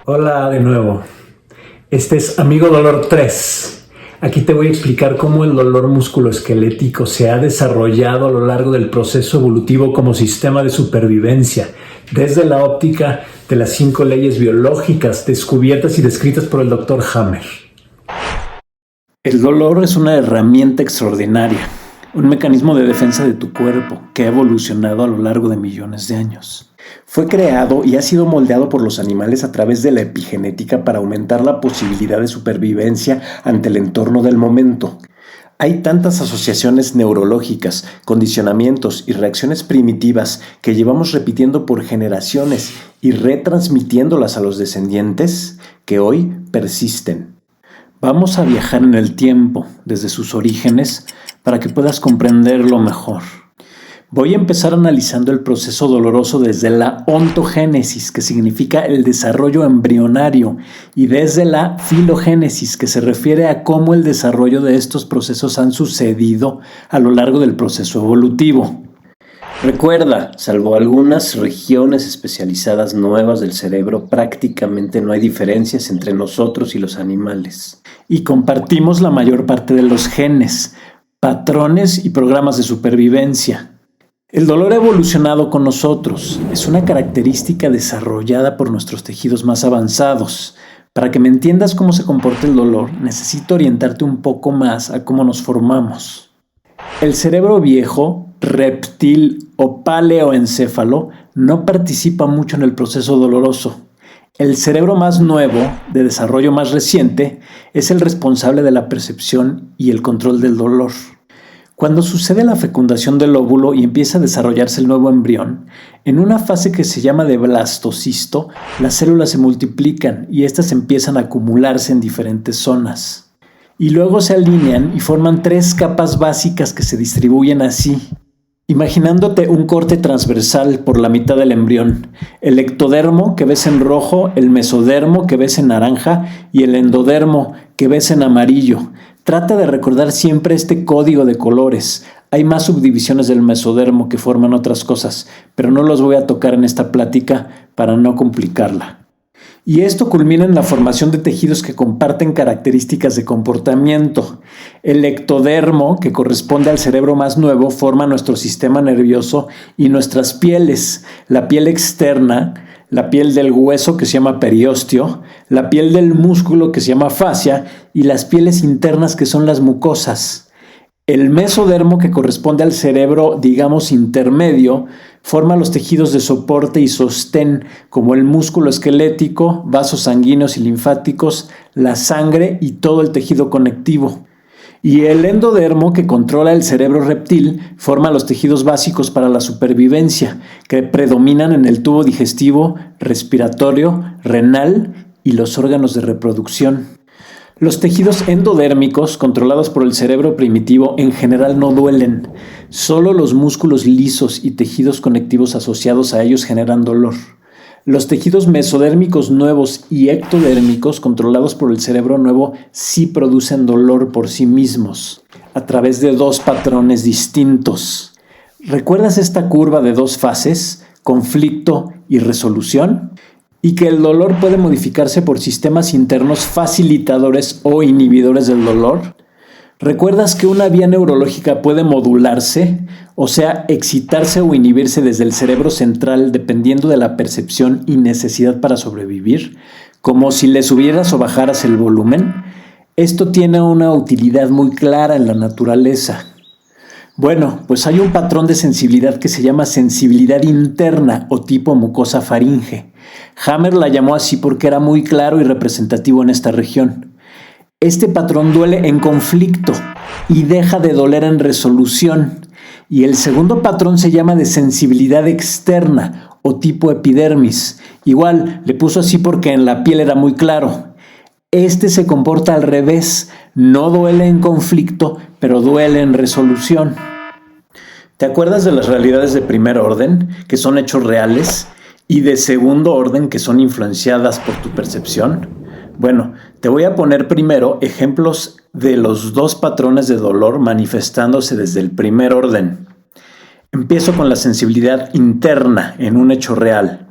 Hola de nuevo. Este es Amigo Dolor 3. Aquí te voy a explicar cómo el dolor musculoesquelético se ha desarrollado a lo largo del proceso evolutivo como sistema de supervivencia, desde la óptica de las 5 leyes biológicas descubiertas y descritas por el Dr. Hammer. El dolor es una herramienta extraordinaria, un mecanismo de defensa de tu cuerpo que ha evolucionado a lo largo de millones de años. Fue creado y ha sido moldeado por los animales a través de la epigenética para aumentar la posibilidad de supervivencia ante el entorno del momento. Hay tantas asociaciones neurológicas, condicionamientos y reacciones primitivas que llevamos repitiendo por generaciones y retransmitiéndolas a los descendientes que hoy persisten. Vamos a viajar en el tiempo desde sus orígenes para que puedas comprenderlo mejor. Voy a empezar analizando el proceso doloroso desde la ontogénesis, que significa el desarrollo embrionario, y desde la filogénesis, que se refiere a cómo el desarrollo de estos procesos han sucedido a lo largo del proceso evolutivo. Recuerda, salvo algunas regiones especializadas nuevas del cerebro, prácticamente no hay diferencias entre nosotros y los animales. Y compartimos la mayor parte de los genes, patrones y programas de supervivencia. El dolor ha evolucionado con nosotros. Es una característica desarrollada por nuestros tejidos más avanzados. Para que me entiendas cómo se comporta el dolor, necesito orientarte un poco más a cómo nos formamos. El cerebro viejo, reptil o paleoencéfalo no participa mucho en el proceso doloroso. El cerebro más nuevo, de desarrollo más reciente, es el responsable de la percepción y el control del dolor. Cuando sucede la fecundación del óvulo y empieza a desarrollarse el nuevo embrión, en una fase que se llama de blastocisto, las células se multiplican y éstas empiezan a acumularse en diferentes zonas. Y luego se alinean y forman 3 capas básicas que se distribuyen así. Imaginándote un corte transversal por la mitad del embrión, el ectodermo que ves en rojo, el mesodermo que ves en naranja y el endodermo que ves en amarillo. Trata de recordar siempre este código de colores. Hay más subdivisiones del mesodermo que forman otras cosas, pero no los voy a tocar en esta plática para no complicarla. Y esto culmina en la formación de tejidos que comparten características de comportamiento. El ectodermo, que corresponde al cerebro más nuevo, forma nuestro sistema nervioso y nuestras pieles. La piel externa, la piel del hueso que se llama periósteo, la piel del músculo que se llama fascia y las pieles internas que son las mucosas. El mesodermo, que corresponde al cerebro, digamos, intermedio, forma los tejidos de soporte y sostén, como el músculo esquelético, vasos sanguíneos y linfáticos, la sangre y todo el tejido conectivo. Y el endodermo, que controla el cerebro reptil, forma los tejidos básicos para la supervivencia, que predominan en el tubo digestivo, respiratorio, renal y los órganos de reproducción. Los tejidos endodérmicos, controlados por el cerebro primitivo, en general no duelen. Solo los músculos lisos y tejidos conectivos asociados a ellos generan dolor. Los tejidos mesodérmicos nuevos y ectodérmicos, controlados por el cerebro nuevo, sí producen dolor por sí mismos, a través de 2 patrones distintos. ¿Recuerdas esta curva de 2 fases, conflicto y resolución? Y que el dolor puede modificarse por sistemas internos facilitadores o inhibidores del dolor. ¿Recuerdas que una vía neurológica puede modularse, o sea, excitarse o inhibirse desde el cerebro central dependiendo de la percepción y necesidad para sobrevivir, como si le subieras o bajaras el volumen? Esto tiene una utilidad muy clara en la naturaleza. Bueno, pues hay un patrón de sensibilidad que se llama sensibilidad interna o tipo mucosa faringe. Hammer la llamó así porque era muy claro y representativo en esta región. Este patrón duele en conflicto y deja de doler en resolución. Y el segundo patrón se llama de sensibilidad externa o tipo epidermis. Igual, le puso así porque en la piel era muy claro. Este se comporta al revés, no duele en conflicto, pero duele en resolución. ¿Te acuerdas de las realidades de primer orden, que son hechos reales, y de segundo orden, que son influenciadas por tu percepción? Bueno, te voy a poner primero ejemplos de los 2 patrones de dolor manifestándose desde el primer orden. Empiezo con la sensibilidad interna en un hecho real.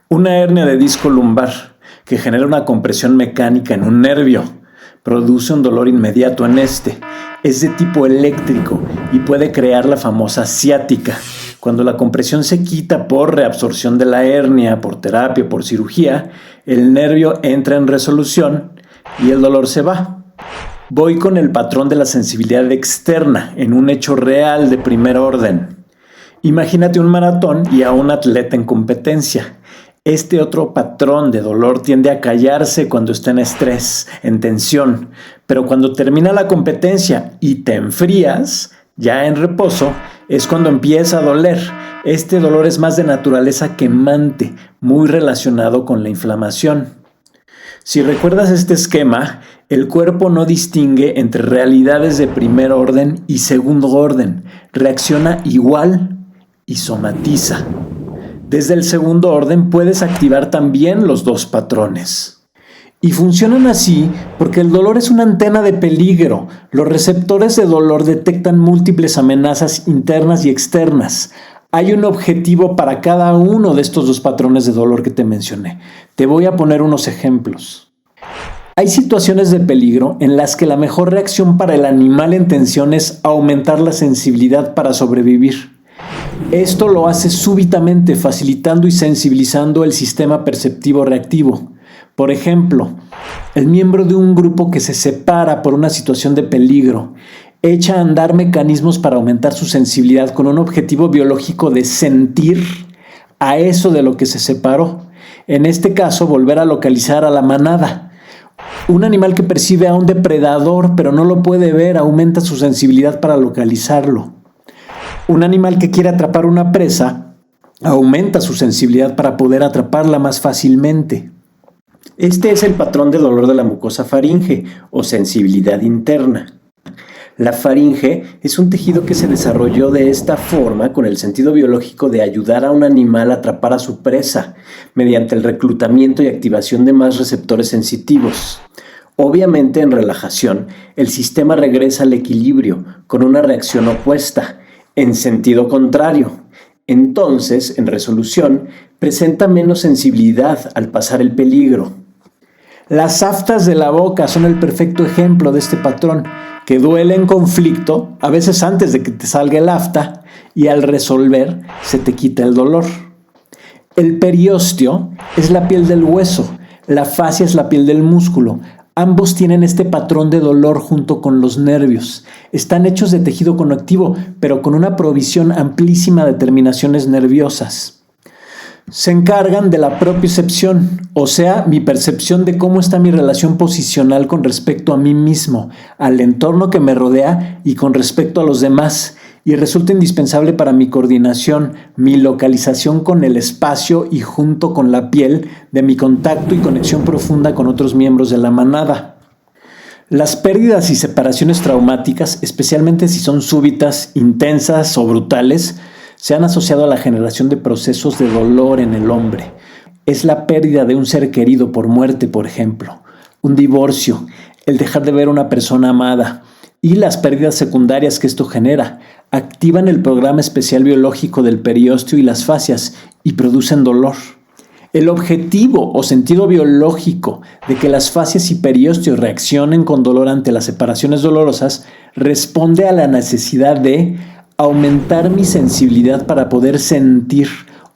Una hernia de disco lumbar. que genera una compresión mecánica en un nervio. Produce un dolor inmediato en este. Es de tipo eléctrico y puede crear la famosa ciática. Cuando la compresión se quita por reabsorción de la hernia, por terapia, por cirugía, el nervio entra en resolución y el dolor se va. Voy con el patrón de la sensibilidad externa en un hecho real de primer orden. Imagínate un maratón y a un atleta en competencia. Este otro patrón de dolor tiende a callarse cuando está en estrés, en tensión, pero cuando termina la competencia y te enfrías, ya en reposo, es cuando empieza a doler. Este dolor es más de naturaleza quemante, muy relacionado con la inflamación. Si recuerdas este esquema, el cuerpo no distingue entre realidades de primer orden y segundo orden, reacciona igual y somatiza. Desde el segundo orden puedes activar también los dos patrones. Y funcionan así porque el dolor es una antena de peligro. Los receptores de dolor detectan múltiples amenazas internas y externas. Hay un objetivo para cada uno de estos dos patrones de dolor que te mencioné. Te voy a poner unos ejemplos. Hay situaciones de peligro en las que la mejor reacción para el animal en tensión es aumentar la sensibilidad para sobrevivir. Esto lo hace súbitamente, facilitando y sensibilizando el sistema perceptivo reactivo. Por ejemplo, el miembro de un grupo que se separa por una situación de peligro echa a andar mecanismos para aumentar su sensibilidad con un objetivo biológico de sentir a eso de lo que se separó. En este caso, volver a localizar a la manada. Un animal que percibe a un depredador pero no lo puede ver aumenta su sensibilidad para localizarlo. Un animal que quiere atrapar una presa aumenta su sensibilidad para poder atraparla más fácilmente. Este es el patrón de dolor de la mucosa faringe o sensibilidad interna. La faringe es un tejido que se desarrolló de esta forma con el sentido biológico de ayudar a un animal a atrapar a su presa mediante el reclutamiento y activación de más receptores sensitivos. Obviamente, en relajación, el sistema regresa al equilibrio con una reacción opuesta, en sentido contrario. Entonces, en resolución, presenta menos sensibilidad al pasar el peligro. Las aftas de la boca son el perfecto ejemplo de este patrón, que duele en conflicto, a veces antes de que te salga el afta, y al resolver se te quita el dolor. El periósteo es la piel del hueso, la fascia es la piel del músculo. Ambos tienen este patrón de dolor junto con los nervios. Están hechos de tejido conectivo, pero con una provisión amplísima de terminaciones nerviosas. Se encargan de la propiocepción, o sea, mi percepción de cómo está mi relación posicional con respecto a mí mismo, al entorno que me rodea y con respecto a los demás, y resulta indispensable para mi coordinación, mi localización con el espacio y junto con la piel de mi contacto y conexión profunda con otros miembros de la manada. Las pérdidas y separaciones traumáticas, especialmente si son súbitas, intensas o brutales, se han asociado a la generación de procesos de dolor en el hombre. Es la pérdida de un ser querido por muerte, por ejemplo, un divorcio, el dejar de ver a una persona amada, y las pérdidas secundarias que esto genera activan el programa especial biológico del periósteo y las fascias y producen dolor. El objetivo o sentido biológico de que las fascias y periósteo reaccionen con dolor ante las separaciones dolorosas responde a la necesidad de aumentar mi sensibilidad para poder sentir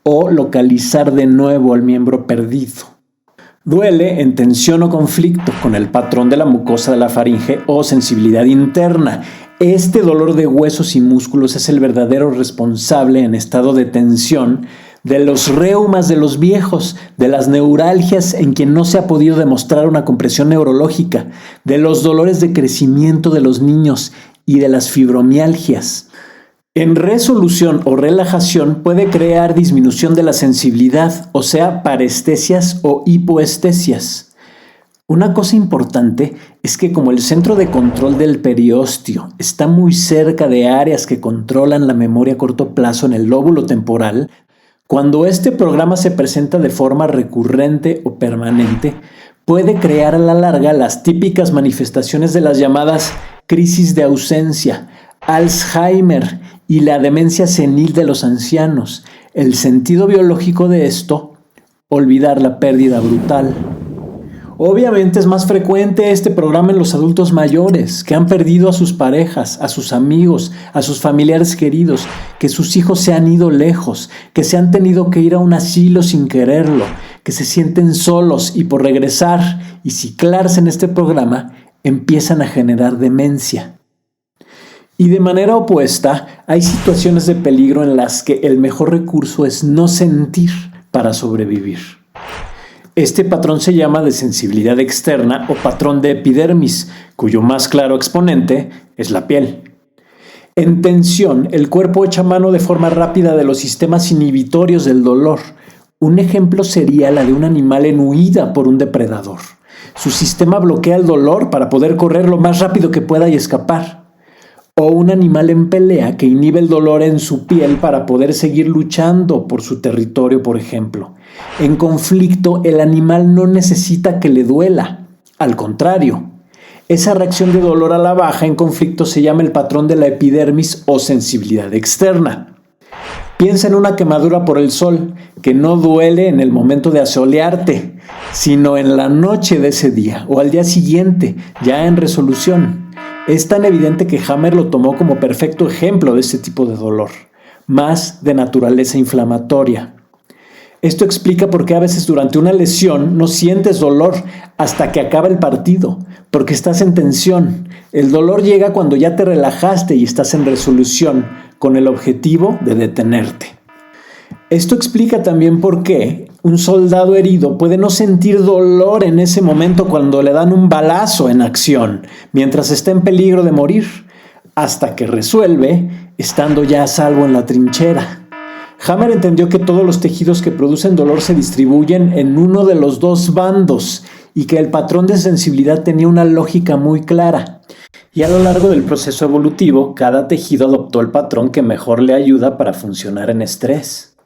o localizar de nuevo al miembro perdido. Duele en tensión o conflicto con el patrón de la mucosa de la faringe o sensibilidad interna. Este dolor de huesos y músculos es el verdadero responsable en estado de tensión de los reumas de los viejos, de las neuralgias en quien no se ha podido demostrar una compresión neurológica, de los dolores de crecimiento de los niños y de las fibromialgias. En resolución o relajación puede crear disminución de la sensibilidad, o sea, parestesias o hipoestesias. Una cosa importante es que como el centro de control del periósteo está muy cerca de áreas que controlan la memoria a corto plazo en el lóbulo temporal, cuando este programa se presenta de forma recurrente o permanente, puede crear a la larga las típicas manifestaciones de las llamadas crisis de ausencia, Alzheimer y la demencia senil de los ancianos. El sentido biológico de esto, olvidar la pérdida brutal. Obviamente es más frecuente este programa en los adultos mayores, que han perdido a sus parejas, a sus amigos, a sus familiares queridos, que sus hijos se han ido lejos, que se han tenido que ir a un asilo sin quererlo, que se sienten solos y por regresar y ciclarse en este programa empiezan a generar demencia. Y de manera opuesta, hay situaciones de peligro en las que el mejor recurso es no sentir para sobrevivir. Este patrón se llama de sensibilidad externa o patrón de epidermis, cuyo más claro exponente es la piel. En tensión, el cuerpo echa mano de forma rápida de los sistemas inhibitorios del dolor. Un ejemplo sería la de un animal en huida por un depredador. Su sistema bloquea el dolor para poder correr lo más rápido que pueda y escapar. O un animal en pelea que inhibe el dolor en su piel para poder seguir luchando por su territorio, por ejemplo. En conflicto, el animal no necesita que le duela. Al contrario, esa reacción de dolor a la baja en conflicto se llama el patrón de la epidermis o sensibilidad externa. Piensa en una quemadura por el sol, que no duele en el momento de asolearte, sino en la noche de ese día o al día siguiente, ya en resolución. Es tan evidente que Hammer lo tomó como perfecto ejemplo de este tipo de dolor, más de naturaleza inflamatoria. Esto explica por qué a veces durante una lesión no sientes dolor hasta que acaba el partido, porque estás en tensión. El dolor llega cuando ya te relajaste y estás en resolución, con el objetivo de detenerte. Esto explica también por qué un soldado herido puede no sentir dolor en ese momento cuando le dan un balazo en acción, mientras está en peligro de morir, hasta que resuelve estando ya a salvo en la trinchera. Hammer entendió que todos los tejidos que producen dolor se distribuyen en uno de los dos bandos y que el patrón de sensibilidad tenía una lógica muy clara. Y a lo largo del proceso evolutivo, cada tejido adoptó el patrón que mejor le ayuda para funcionar en estrés.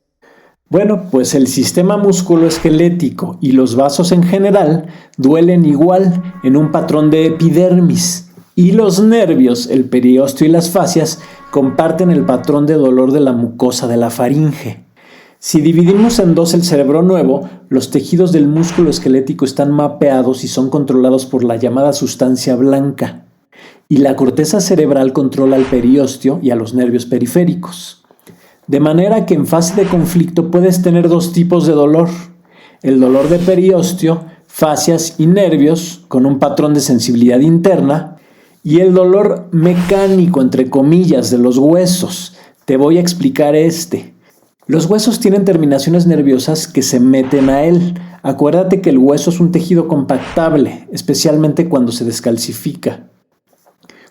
Bueno, pues el sistema musculoesquelético y los vasos en general duelen igual en un patrón de epidermis. Y los nervios, el periósteo y las fascias comparten el patrón de dolor de la mucosa de la faringe. Si dividimos en dos el cerebro nuevo, los tejidos del músculo esquelético están mapeados y son controlados por la llamada sustancia blanca. Y la corteza cerebral controla al periósteo y a los nervios periféricos. De manera que en fase de conflicto puedes tener dos tipos de dolor. El dolor de periósteo, fascias y nervios, con un patrón de sensibilidad interna, y el dolor mecánico, entre comillas, de los huesos. Te voy a explicar este. Los huesos tienen terminaciones nerviosas que se meten a él. Acuérdate que el hueso es un tejido compactable, especialmente cuando se descalcifica.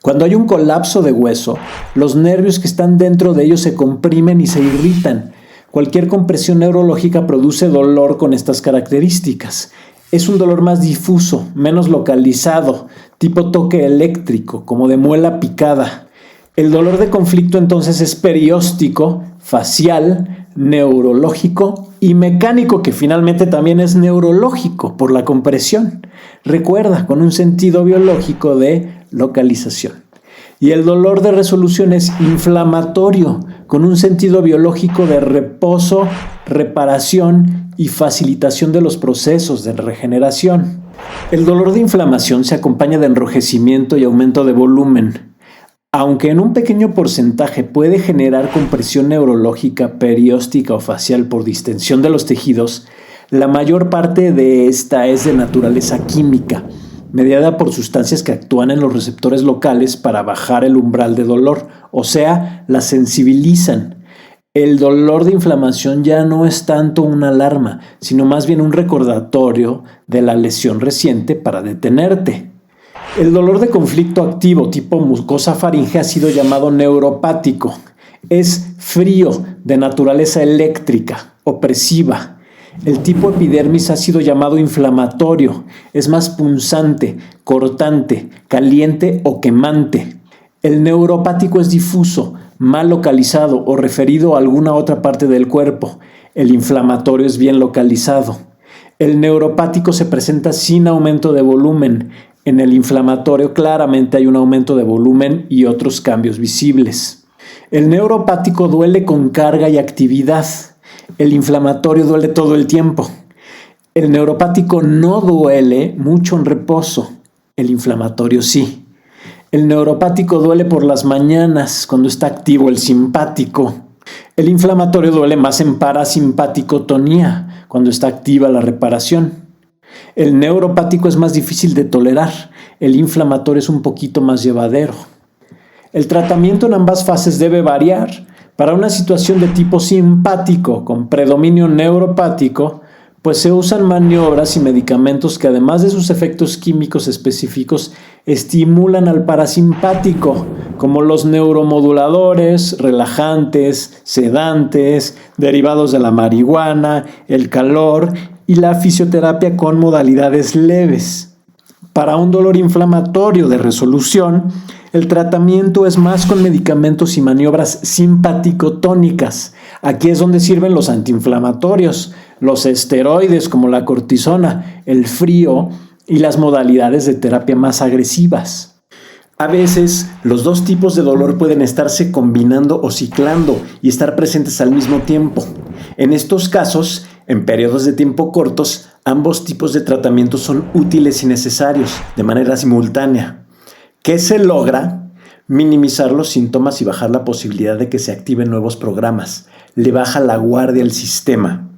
Cuando hay un colapso de hueso, los nervios que están dentro de ellos se comprimen y se irritan. Cualquier compresión neurológica produce dolor con estas características. Es un dolor más difuso, menos localizado, tipo toque eléctrico, como de muela picada. El dolor de conflicto entonces es perióstico, facial, neurológico y mecánico, que finalmente también es neurológico por la compresión. Recuerda, con un sentido biológico de localización. Y el dolor de resolución es inflamatorio, con un sentido biológico de reposo, reparación y facilitación de los procesos de regeneración. El dolor de inflamación se acompaña de enrojecimiento y aumento de volumen. Aunque en un pequeño porcentaje puede generar compresión neurológica, perióstica o facial por distensión de los tejidos, la mayor parte de esta es de naturaleza química, mediada por sustancias que actúan en los receptores locales para bajar el umbral de dolor, o sea, la sensibilizan. El dolor de inflamación ya no es tanto una alarma, sino más bien un recordatorio de la lesión reciente para detenerte. El dolor de conflicto activo tipo mucosa faringe ha sido llamado neuropático. Es frío, de naturaleza eléctrica, opresiva. El tipo epidermis ha sido llamado inflamatorio. Es más punzante, cortante, caliente o quemante. El neuropático es difuso, mal localizado o referido a alguna otra parte del cuerpo. El inflamatorio es bien localizado. El neuropático se presenta sin aumento de volumen. En el inflamatorio claramente hay un aumento de volumen y otros cambios visibles. El neuropático duele con carga y actividad. El inflamatorio duele todo el tiempo. El neuropático no duele mucho en reposo, el inflamatorio sí. El neuropático duele por las mañanas cuando está activo el simpático. El inflamatorio duele más en parasimpaticotonía, cuando está activa la reparación. El neuropático es más difícil de tolerar, el inflamatorio es un poquito más llevadero. El tratamiento en ambas fases debe variar. Para una situación de tipo simpático con predominio neuropático, pues se usan maniobras y medicamentos que además de sus efectos químicos específicos, estimulan al parasimpático, como los neuromoduladores, relajantes, sedantes, derivados de la marihuana, el calor y la fisioterapia con modalidades leves. Para un dolor inflamatorio de resolución, el tratamiento es más con medicamentos y maniobras simpaticotónicas. Aquí es donde sirven los antiinflamatorios, los esteroides como la cortisona, el frío y las modalidades de terapia más agresivas. A veces, los dos tipos de dolor pueden estarse combinando o ciclando y estar presentes al mismo tiempo. En estos casos, en periodos de tiempo cortos, ambos tipos de tratamientos son útiles y necesarios de manera simultánea. ¿Qué se logra? Minimizar los síntomas y bajar la posibilidad de que se activen nuevos programas. Le baja la guardia al sistema.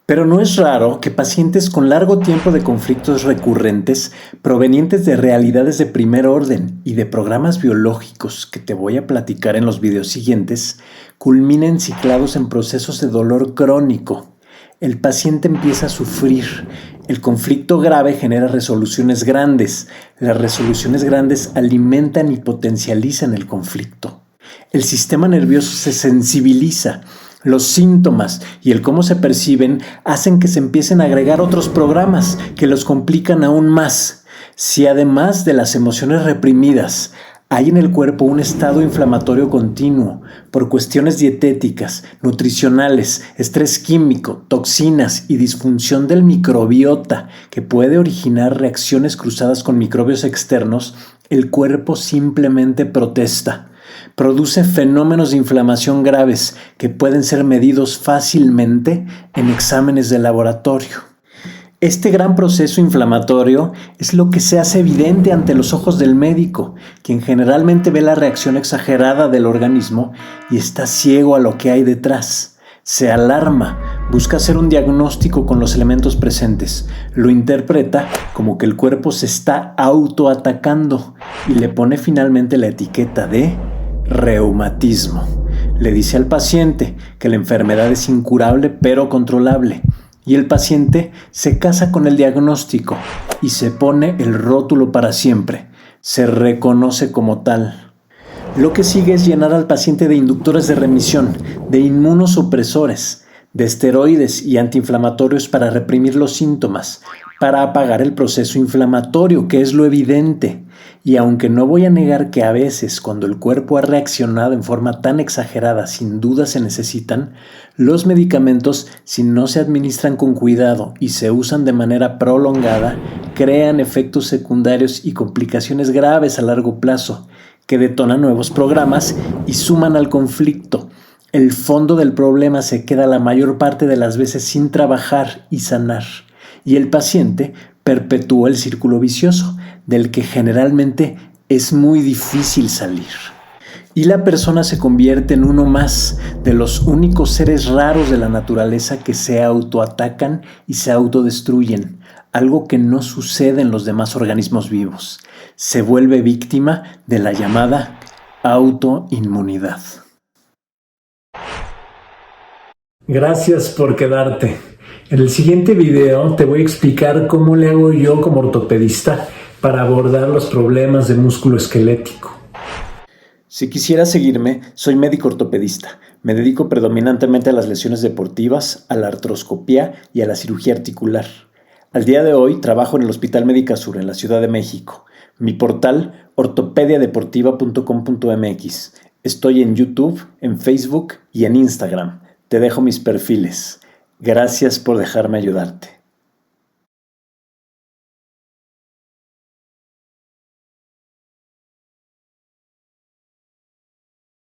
Pero no es raro que pacientes con largo tiempo de conflictos recurrentes provenientes de realidades de primer orden y de programas biológicos que te voy a platicar en los videos siguientes culminen ciclados en procesos de dolor crónico. El paciente empieza a sufrir. El conflicto grave genera resoluciones grandes. Las resoluciones grandes alimentan y potencializan el conflicto. El sistema nervioso se sensibiliza. Los síntomas y el cómo se perciben hacen que se empiecen a agregar otros programas que los complican aún más. Si además de las emociones reprimidas hay en el cuerpo un estado inflamatorio continuo por cuestiones dietéticas, nutricionales, estrés químico, toxinas y disfunción del microbiota que puede originar reacciones cruzadas con microbios externos, el cuerpo simplemente protesta. Produce fenómenos de inflamación graves que pueden ser medidos fácilmente en exámenes de laboratorio. Este gran proceso inflamatorio es lo que se hace evidente ante los ojos del médico, quien generalmente ve la reacción exagerada del organismo y está ciego a lo que hay detrás. Se alarma, busca hacer un diagnóstico con los elementos presentes, lo interpreta como que el cuerpo se está autoatacando y le pone finalmente la etiqueta de reumatismo. Le dice al paciente que la enfermedad es incurable pero controlable. Y el paciente se casa con el diagnóstico y se pone el rótulo para siempre. Se reconoce como tal. Lo que sigue es llenar al paciente de inductores de remisión, de inmunosupresores, de esteroides y antiinflamatorios para reprimir los síntomas, para apagar el proceso inflamatorio, que es lo evidente. Y aunque no voy a negar que a veces cuando el cuerpo ha reaccionado en forma tan exagerada, sin duda se necesitan, los medicamentos, si no se administran con cuidado y se usan de manera prolongada, crean efectos secundarios y complicaciones graves a largo plazo, que detonan nuevos programas y suman al conflicto. El fondo del problema se queda la mayor parte de las veces sin trabajar y sanar, y el paciente perpetúa el círculo vicioso, del que generalmente es muy difícil salir. Y la persona se convierte en uno más de los únicos seres raros de la naturaleza que se autoatacan y se autodestruyen, algo que no sucede en los demás organismos vivos. Se vuelve víctima de la llamada autoinmunidad. Gracias por quedarte. En el siguiente video te voy a explicar cómo le hago yo como ortopedista para abordar los problemas de músculo esquelético. Si quisieras seguirme, soy médico ortopedista. Me dedico predominantemente a las lesiones deportivas, a la artroscopía y a la cirugía articular. Al día de hoy trabajo en el Hospital Médica Sur en la Ciudad de México. Mi portal, ortopediadeportiva.com.mx. Estoy en YouTube, en Facebook y en Instagram. Te dejo mis perfiles. Gracias por dejarme ayudarte.